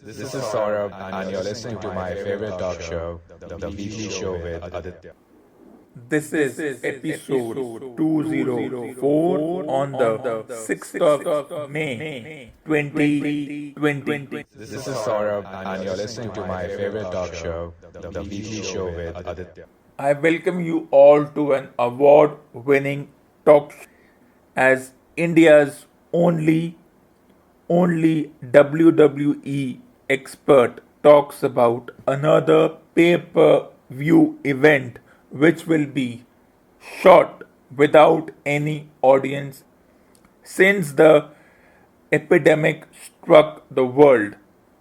This is Saurabh, and you're listening to my favorite talk show, The Weekly Show with Aditya. This is episode 204 on the 6th of May 2020. This is Saurabh, and you're listening to my favorite talk show, The Weekly Show with Aditya. I welcome you all to an award-winning talk show as India's only WWE expert talks about another pay-per-view event which will be shot without any audience since the epidemic struck the world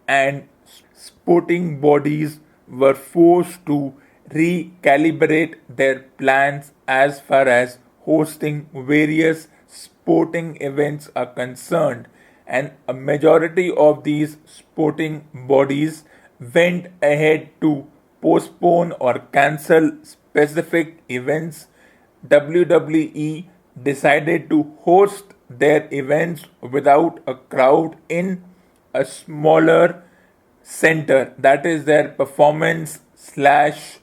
and sporting bodies were forced to recalibrate their plans as far as hosting various sporting events are concerned, and a majority of these sporting bodies went ahead to postpone or cancel specific events. WWE decided to host their events without a crowd in a smaller center, that is their performance slash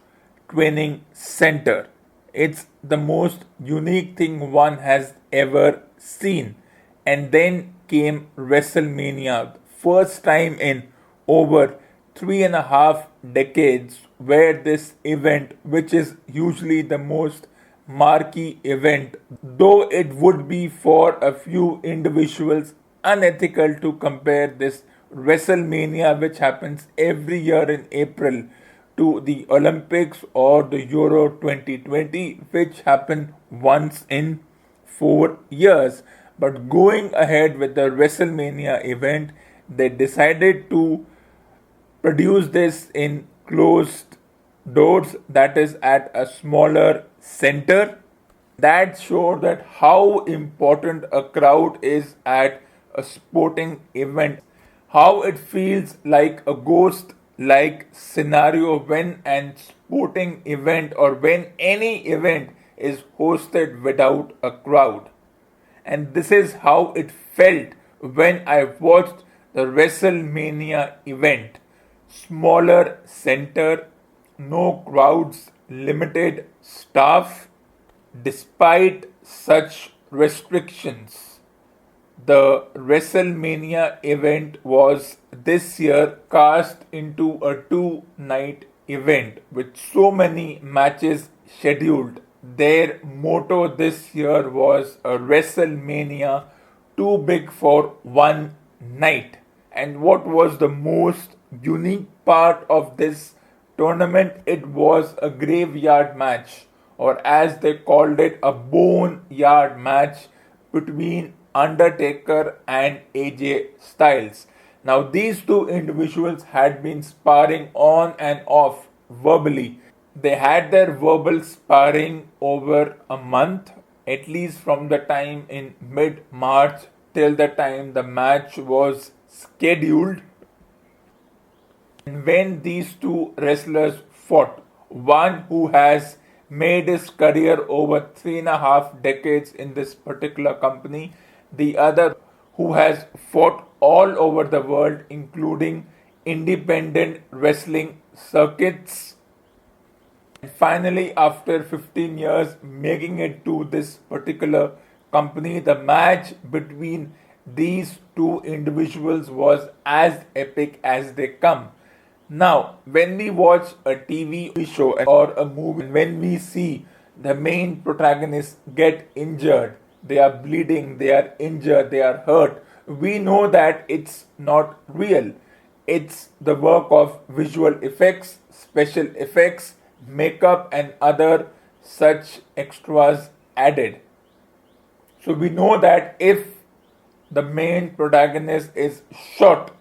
training center. It's the most unique thing one has ever seen. And then came Wrestle-mania, first time in over 3.5 decades where this event, which is usually the most marquee event, though it would be for a few individuals unethical to compare this Wrestle-mania, which happens every year in April, to the Olympics or the Euro 2020, which happen once in 4 years. But going ahead with the Wrestle-mania event, they decided to produce this in closed doors, that is at a smaller center. That showed that how important a crowd is at a sporting event, how it feels like a ghost like scenario when an sporting event or when any event is hosted without a crowd. And this is how it felt when I watched the Wrestle-mania event. Smaller center, no crowds, limited staff. Despite such restrictions, the Wrestle-mania event was this year cast into a 2-night event with so many matches scheduled. Their motto this year was a Wrestle-mania too big for one night. And what was the most unique part of this tournament? It was a graveyard match, or as they called it, a boneyard match between Undertaker and AJ Styles. Now, these two individuals had been sparring on and off verbally. They had their verbal sparring over a month, at least from the time in mid-March till the time the match was scheduled. And when these two wrestlers fought, one who has made his career over 3.5 decades in this particular company, the other who has fought all over the world, including independent wrestling circuits. And finally, after 15 years making it to this particular company, the match between these two individuals was as epic as they come. Now, when we watch a TV show or a movie, when we see the main protagonists get injured, they are bleeding, they are injured, they are hurt, we know that it's not real. It's the work of visual effects, special effects, makeup, and other such extras added. So we know that if the main protagonist is shot,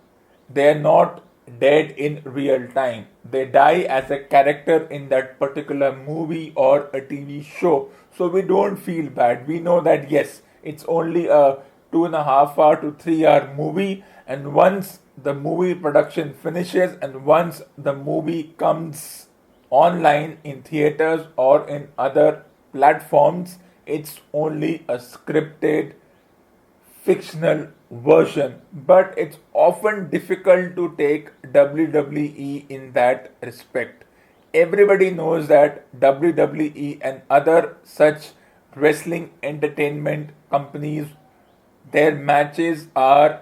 they are not dead in real time. They die as a character in that particular movie or a TV show. So we don't feel bad. We know that yes, it's only a 2.5 hour to 3 hour movie, and once the movie production finishes and once the movie comes online in theaters or in other platforms, it's only a scripted fictional version, but it's often difficult to take WWE in that respect. Everybody knows that WWE and other such wrestling entertainment companies, their matches are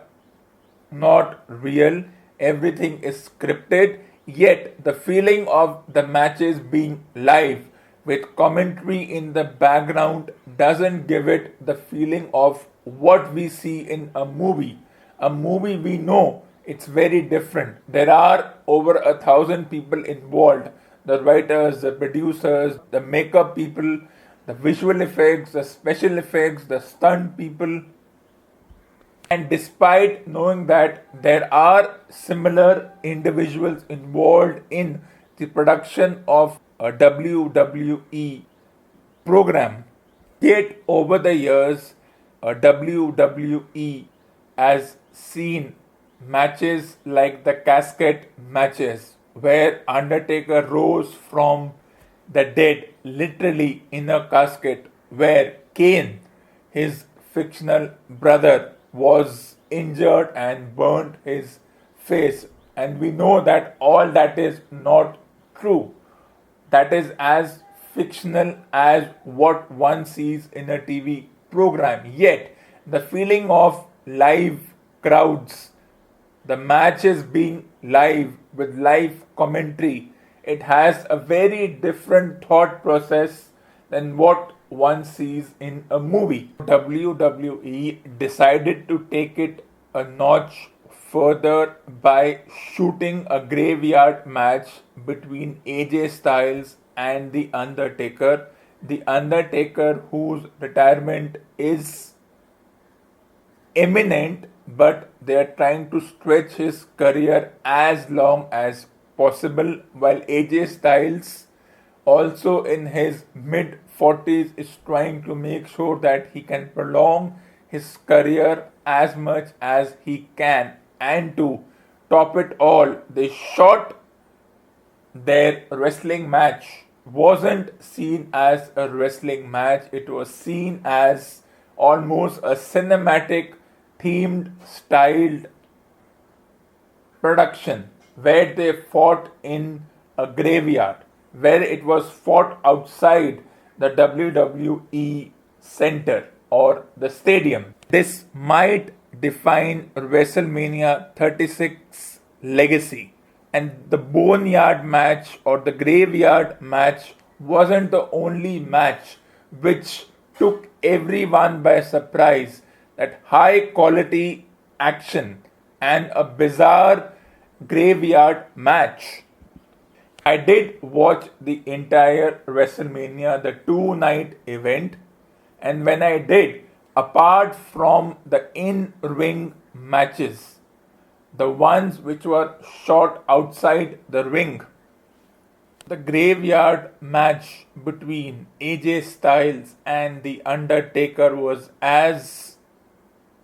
not real, everything is scripted, yet the feeling of the matches being live with commentary in the background doesn't give it the feeling of what we see in a movie. A movie, we know it's very different. There are over 1,000 people involved: the writers, the producers, the makeup people, the visual effects, the special effects, the stunt people. And despite knowing that there are similar individuals involved in the production of a WWE program, yet over the years, WWE has seen matches like the casket matches, where Undertaker rose from the dead literally in a casket, where Kane, his fictional brother, was injured and burnt his face. And we know that all that is not true. That is as fictional as what one sees in a TV program. Yet, the feeling of live crowds, the matches being live with live commentary, it has a very different thought process than what one sees in a movie. WWE decided to take it a notch further by shooting a graveyard match between AJ Styles and The Undertaker. The Undertaker, whose retirement is imminent, but they are trying to stretch his career as long as possible, while AJ Styles, also in his mid 40s, is trying to make sure that he can prolong his career as much as he can. And to top it all, they shot their wrestling match wasn't seen as a wrestling match, it was seen as almost a cinematic themed styled production, where they fought in a graveyard, where it was fought outside the WWE center or the stadium. This might define WrestleMania 36 legacy. And the boneyard match or the graveyard match wasn't the only match which took everyone by surprise. That high quality action and a bizarre graveyard match. I did watch the entire WrestleMania, the 2-night event, and when I did, apart from the in-ring matches, the ones which were shot outside the ring, the graveyard match between AJ Styles and The Undertaker was as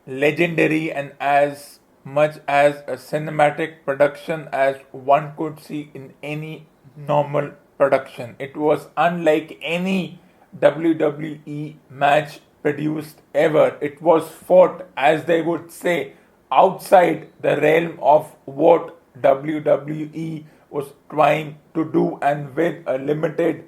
legendary and as much as a cinematic production as one could see in any normal production. It was unlike any WWE match produced ever. It was fought, as they would say, outside the realm of what WWE was trying to do, and with a limited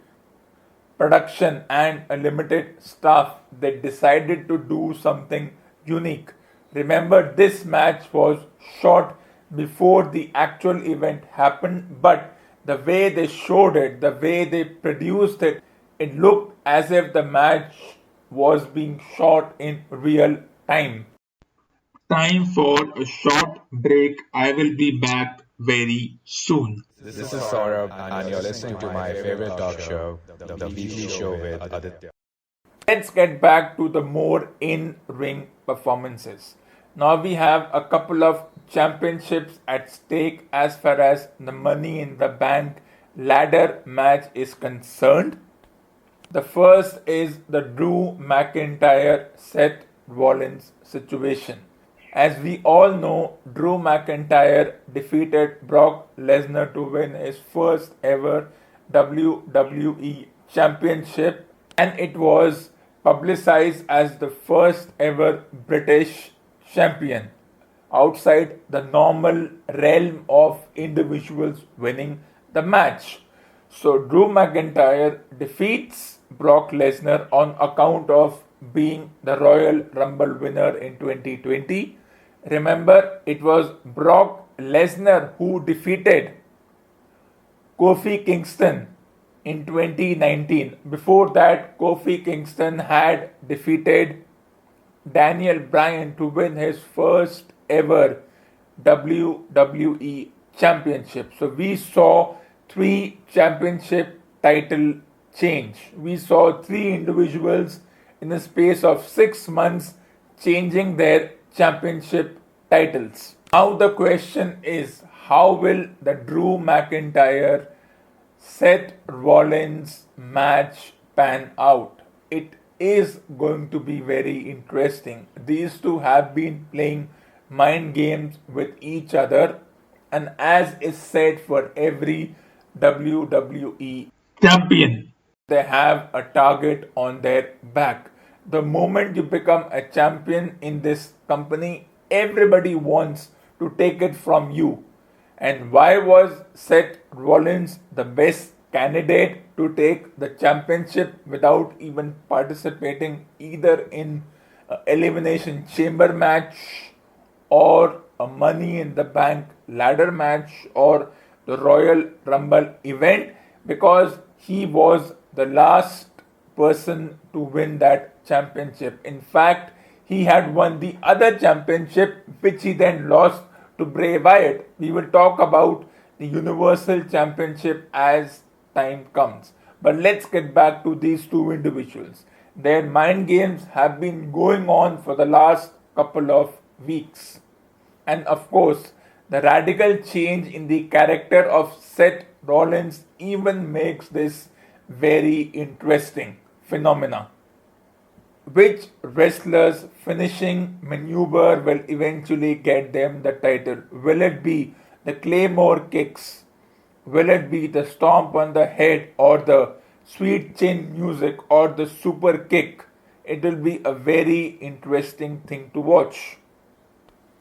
production and a limited staff, they decided to do something unique. Remember, this match was shot before the actual event happened, but the way they showed it, the way they produced it, it looked as if the match was being shot in real time. Time for a short break. I will be back very soon. This is Saurabh, and you're listening to my favorite talk show, The Weekly Show with Aditya. Let's get back to the more in-ring performances. Now we have a couple of championships at stake as far as the Money in the Bank ladder match is concerned. The first is the Drew McIntyre Seth Rollins situation. As we all know, Drew McIntyre defeated Brock Lesnar to win his first ever WWE Championship, and it was publicized as the first ever British champion outside the normal realm of individuals winning the match. So Drew McIntyre defeats Brock Lesnar on account of being the Royal Rumble winner in 2020. Remember, it was Brock Lesnar who defeated Kofi Kingston in 2019. Before that, Kofi Kingston had defeated Daniel Bryan to win his first ever WWE Championship. So we saw 3 championship title change. We saw 3 individuals in the space of 6 months changing their championship titles. Now the question is, how will the Drew McIntyre Seth Rollins match pan out? It is going to be very interesting. These two have been playing mind games with each other, and as is said for every WWE champion, they have a target on their back. The moment you become a champion in this company, everybody wants to take it from you. And why was Seth Rollins the best candidate to take the championship without even participating either in an Elimination Chamber match or a Money in the Bank ladder match or the Royal Rumble event? Because he was the last person to win that championship. In fact, he had won the other championship, which he then lost to Bray Wyatt. We will talk about the Universal Championship as time comes. But let's get back to these 2 individuals. Their mind games have been going on for the last couple of weeks. And of course, the radical change in the character of Seth Rollins even makes this very interesting phenomena. Which wrestler's finishing maneuver will eventually get them the title? Will it be the Claymore kicks? Will it be the stomp on the head or the sweet chin music or the super kick? It will be a very interesting thing to watch.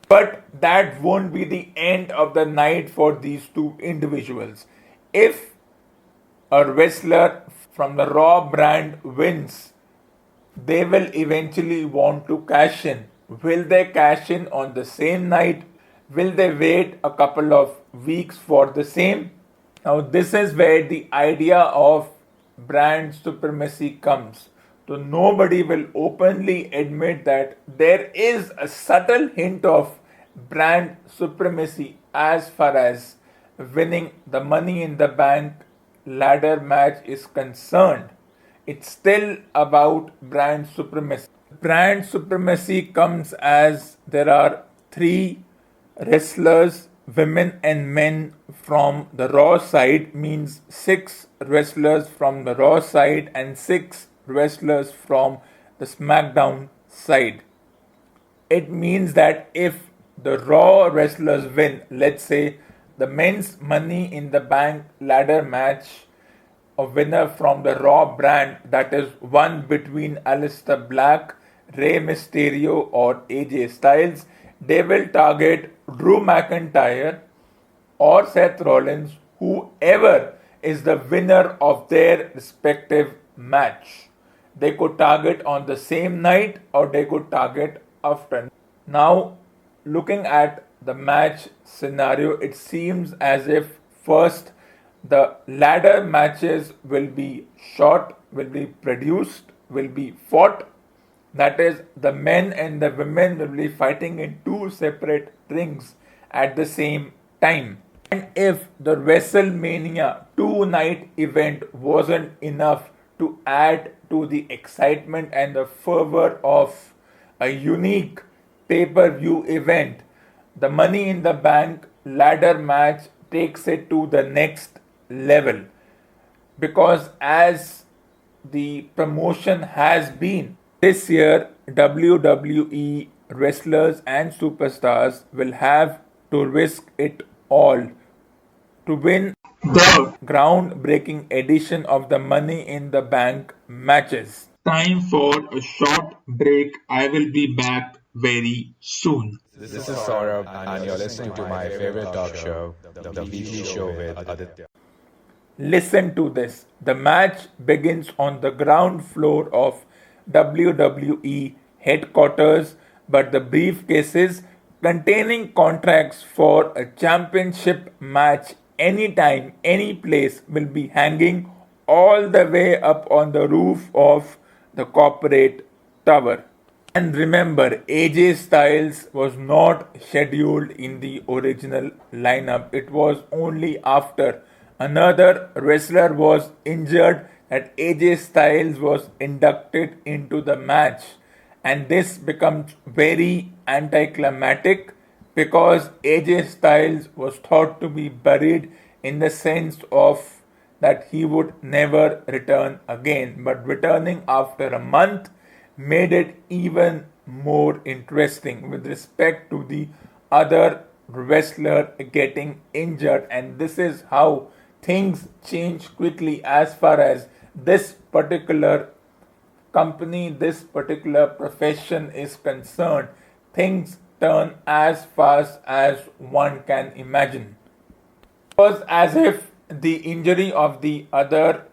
But that won't be the end of the night for these 2 individuals. If a wrestler from the Raw brand wins, they will eventually want to cash in. Will they cash in on the same night? Will they wait a couple of weeks for the same? Now, this is where the idea of brand supremacy comes. So, nobody will openly admit that there is a subtle hint of brand supremacy as far as winning the Money in the Bank ladder match is concerned. It's still about brand supremacy. Brand supremacy comes as there are 3 wrestlers, women and men from the Raw side, means 6 wrestlers from the Raw side and 6 wrestlers from the SmackDown side. It means that if the Raw wrestlers win, let's say the men's Money in the Bank ladder match, a winner from the Raw brand, that is one between Aleister Black, Rey Mysterio or AJ Styles, they will target Drew McIntyre or Seth Rollins, whoever is the winner of their respective match. They could target on the same night or they could target after. Now, looking at the match scenario, it seems as if first the ladder matches will be shot, will be produced, will be fought. That is, the men and the women will be fighting in 2 separate rings at the same time. And if the Wrestle-mania 2-night event wasn't enough to add to the excitement and the fervor of a unique pay-per-view event, the Money in the Bank ladder match takes it to the next level. Because as the promotion has been, this year WWE wrestlers and superstars will have to risk it all to win the groundbreaking edition of the Money in the Bank matches. Time for a short break. I will be back very soon. This is Saurabh, and you're listening to my favorite talk show, the Weekly Show with Aditya. Listen to this. The match begins on the ground floor of WWE headquarters, but the briefcases containing contracts for a championship match anytime, any place will be hanging all the way up on the roof of the corporate tower. And remember, AJ Styles was not scheduled in the original lineup. It was only after another wrestler was injured that AJ Styles was inducted into the match. And this becomes very anticlimactic because AJ Styles was thought to be buried in the sense of that he would never return again. But returning after a month made it even more interesting with respect to the other wrestler getting injured, and this is how things change quickly as far as this particular company, this particular profession is concerned. Things turn as fast as one can imagine. It was as if the injury of the other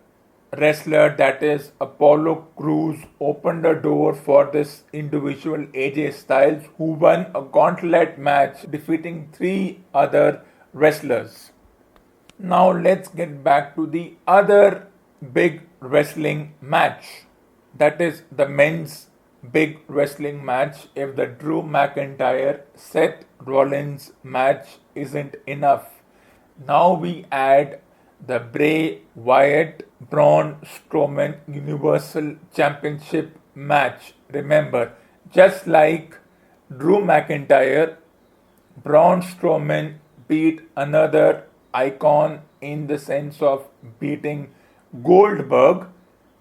wrestler, that is Apollo Crews, opened the door for this individual AJ Styles, who won a gauntlet match defeating 3 other wrestlers. Now let's get back to the other big wrestling match, that is the men's big wrestling match. If the Drew McIntyre Seth Rollins match isn't enough, now we add the Bray Wyatt Braun Strowman Universal Championship match. Remember, just like Drew McIntyre, Braun Strowman beat another icon in the sense of beating Goldberg.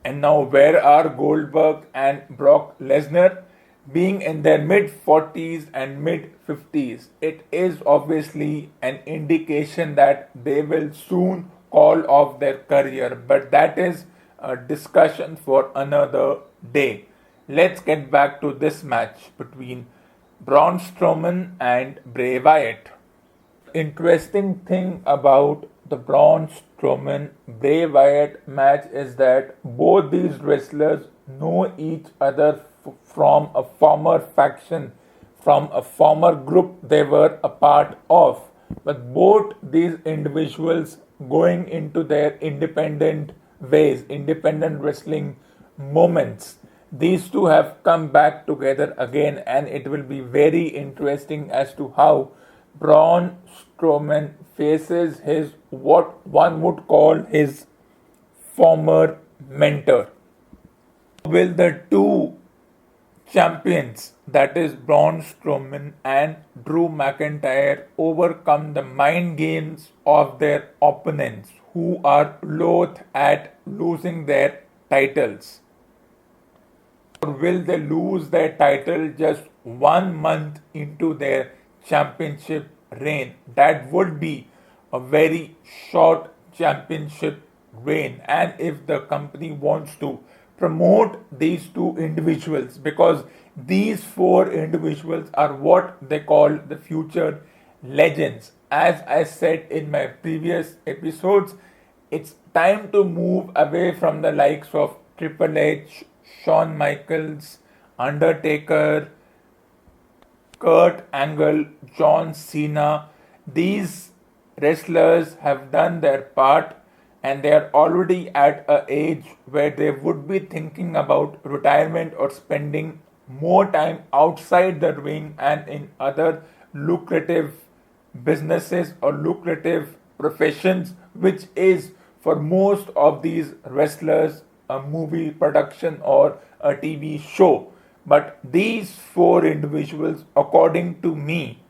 And now, where are Goldberg and Brock Lesnar? Being in their mid 40s and mid 50s, it is obviously an indication that they will soon call off their career, but that is a discussion for another day. Let's get back to this match between Braun Strowman and Bray Wyatt. Interesting thing about the Braun Strowman Bray Wyatt match is that both these wrestlers know each other from a former faction, from a former group they were a part of. But both these individuals going into their independent ways, independent wrestling moments, these two have come back together again, and it will be very interesting as to how Braun Strowman faces his, what one would call, his former mentor. Will the two champions, that is Braun Strowman and Drew McIntyre, overcome the mind games of their opponents who are loath at losing their titles? Or will they lose their title just 1 month into their championship reign? That would be a very short championship reign, and if the company wants to promote these two individuals, because these 4 individuals are what they call the future legends. As I said in my previous episodes, it's time to move away from the likes of Triple H, Shawn Michaels, Undertaker, Kurt Angle, John Cena. These wrestlers have done their part, and they are already at an age where they would be thinking about retirement or spending more time outside the ring and in other lucrative businesses or lucrative professions, which is for most of these wrestlers a movie production or a TV show. But these 4 individuals, according to me,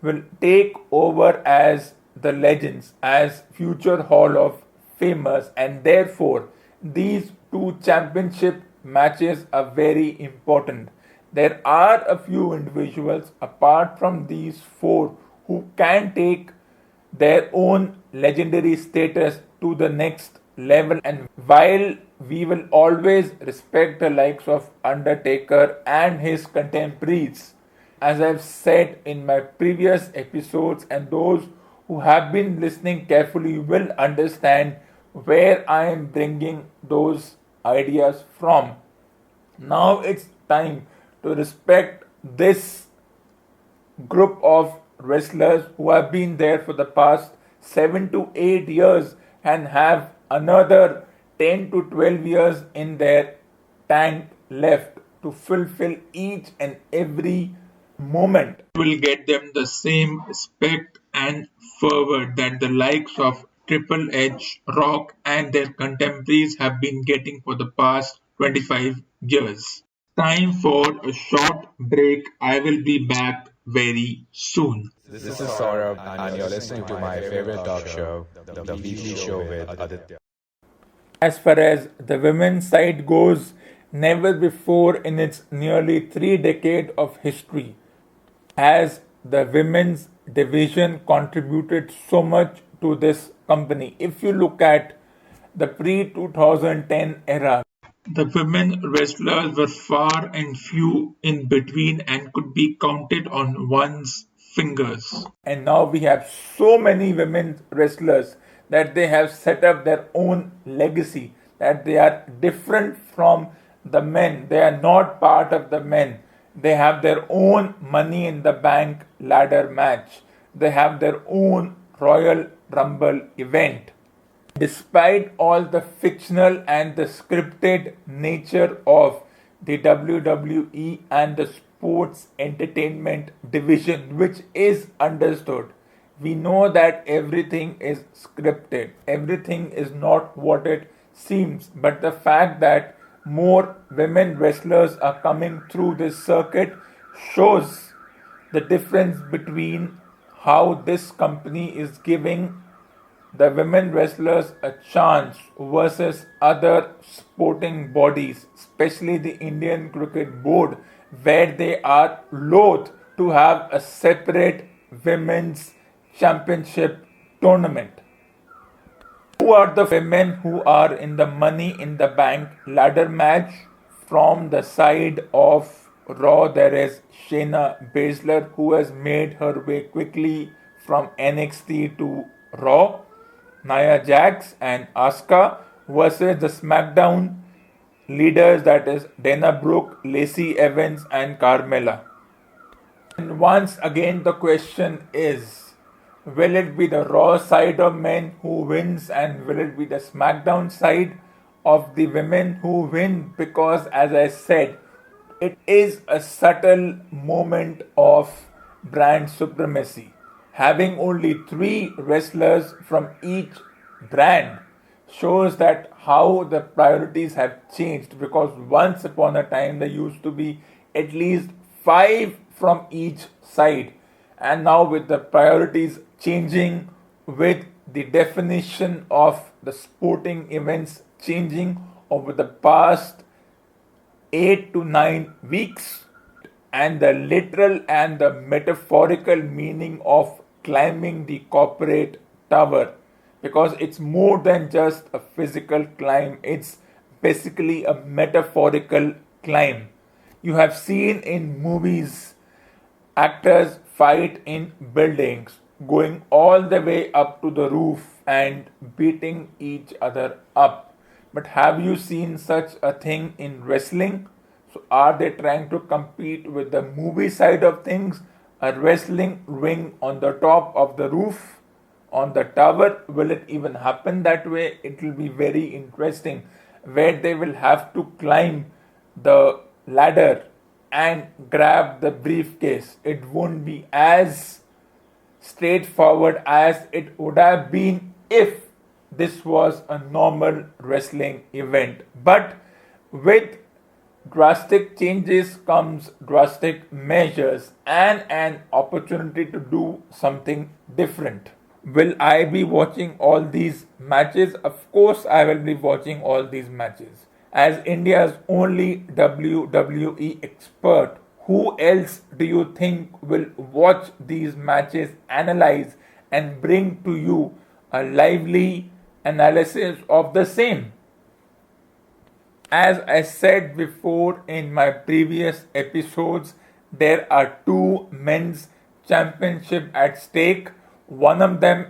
will take over as the legends, as future Hall of Famers, and therefore these two championship matches are very important. There are a few individuals apart from these 4 who can take their own legendary status to the next level, and while we will always respect the likes of Undertaker and his contemporaries. As I've said in my previous episodes, and those who have been listening carefully will understand where I am bringing those ideas from. Now it's time to respect this group of wrestlers who have been there for the past 7 to 8 years and have another 10 to 12 years in their tank left to fulfill each and every moment. Will get them the same respect and fervor that the likes of Triple H, Rock, and their contemporaries have been getting for the past 25 years. Time for a short break. I will be back very soon. This is Saurabh, and you're listening to my favorite talk show, the Weekly Show with Aditya. As far as the women's side goes, never before in its nearly 3 decades of history has the women's division contributed so much to this company. If you look at the pre-2010 era, the women wrestlers were far and few in between and could be counted on one's fingers. And now we have so many women wrestlers that they have set up their own legacy, that they are different from the men. They are not part of the men. They have their own Money in the Bank ladder match. They have their own Royal Rumble event. Despite all the fictional and the scripted nature of the WWE and the sports entertainment division, which is understood, we know that everything is scripted. Everything is not what it seems. But the fact that more women wrestlers are coming through this circuit shows the difference between how this company is giving the women wrestlers a chance versus other sporting bodies, especially the Indian Cricket Board, where they are loath to have a separate women's championship tournament. Who are the women who are in the Money in the Bank ladder match? From the side of Raw, there is Shayna Baszler, who has made her way quickly from NXT to Raw. Nia Jax and Asuka versus the SmackDown leaders, that is Dana Brooke, Lacey Evans, and Carmella. And once again, the question is, will it be the Raw side of men who wins, and will it be the SmackDown side of the women who win? Because, as I said, it is a subtle moment of brand supremacy. Having only 3 wrestlers from each brand shows that how the priorities have changed, because once upon a time there used to be at least 5 from each side, and now with the priorities changing, with the definition of the sporting events changing over the past 8 to 9 weeks, and the literal and the metaphorical meaning of climbing the corporate tower, because it's more than just a physical climb, it's basically a metaphorical climb. You have seen in movies actors fight in buildings, going all the way up to the roof and beating each other up. But have you seen such a thing in wrestling? So are they trying to compete with the movie side of things? A wrestling ring on the top of the roof, on the tower? Will it even happen that way? It will be very interesting, where they will have to climb the ladder and grab the briefcase. It won't be as straightforward as it would have been if this was a normal wrestling event. But with drastic changes comes drastic measures and an opportunity to do something different. Will I be watching all these matches? Of course I will be watching all these matches. As India's only WWE expert, who else do you think will watch these matches, analyze, and bring to you a lively analysis of the same? As I said before in my previous episodes, there are two men's championship at stake. One of them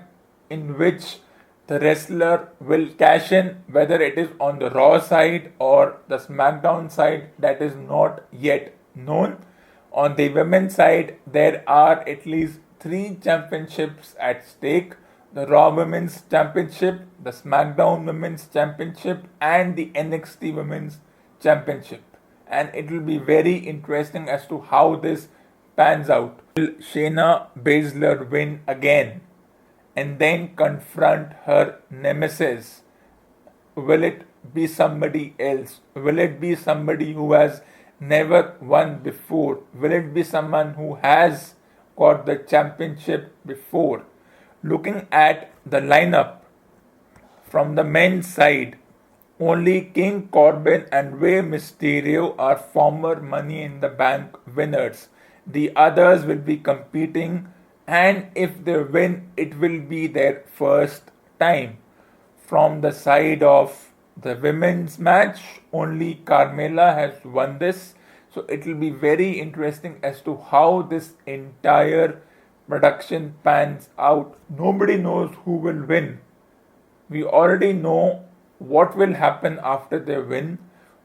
in which the wrestler will cash in, whether it is on the Raw side or the SmackDown side, that is not yet known. On the women's side, there are at least three championships at stake: the Raw Women's Championship, the SmackDown Women's Championship, and the NXT Women's Championship. And it will be very interesting as to how this pans out. Will Shayna Baszler win again and then confront her nemesis? Will it be somebody else? Will it be somebody who has never won before? Will it be someone who has got the championship before? Looking at the lineup from the men's side, only King Corbin and Rey Mysterio are former Money in the Bank winners. The others will be competing, and if they win, it will be their first time. From the side of the women's match, only Carmella has won this. So it will be very interesting as to how this entire production pans out. Nobody knows who will win. We already know what will happen after they win.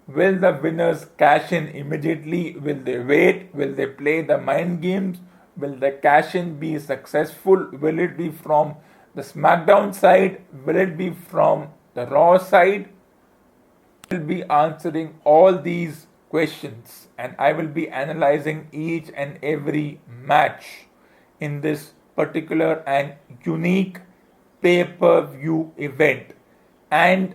Will the winners cash in immediately? Will they wait? Will they play the mind games? Will the cash in be successful? Will it be from the SmackDown side? Will it be from the Raw side? I will be answering all these questions, and I will be analyzing each and every match in this particular and unique pay-per-view event. And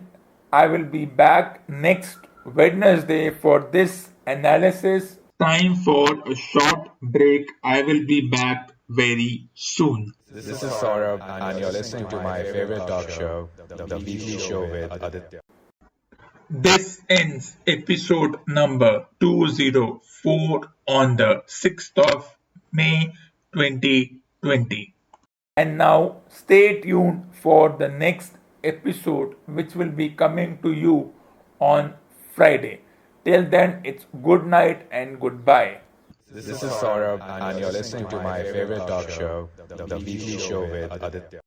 I will be back next Wednesday for this analysis. Time for a short break. I will be back very soon. This is Saurabh, and you're listening to my favorite talk show, The Weekly Show with Aditya. This ends episode number 204 on the 6th of May 2020. And now stay tuned for the next episode, which will be coming to you on Friday. Till then, it's good night and goodbye. This is Saurabh, and you're listening to my favorite talk show, The Weekly Show with Aditya.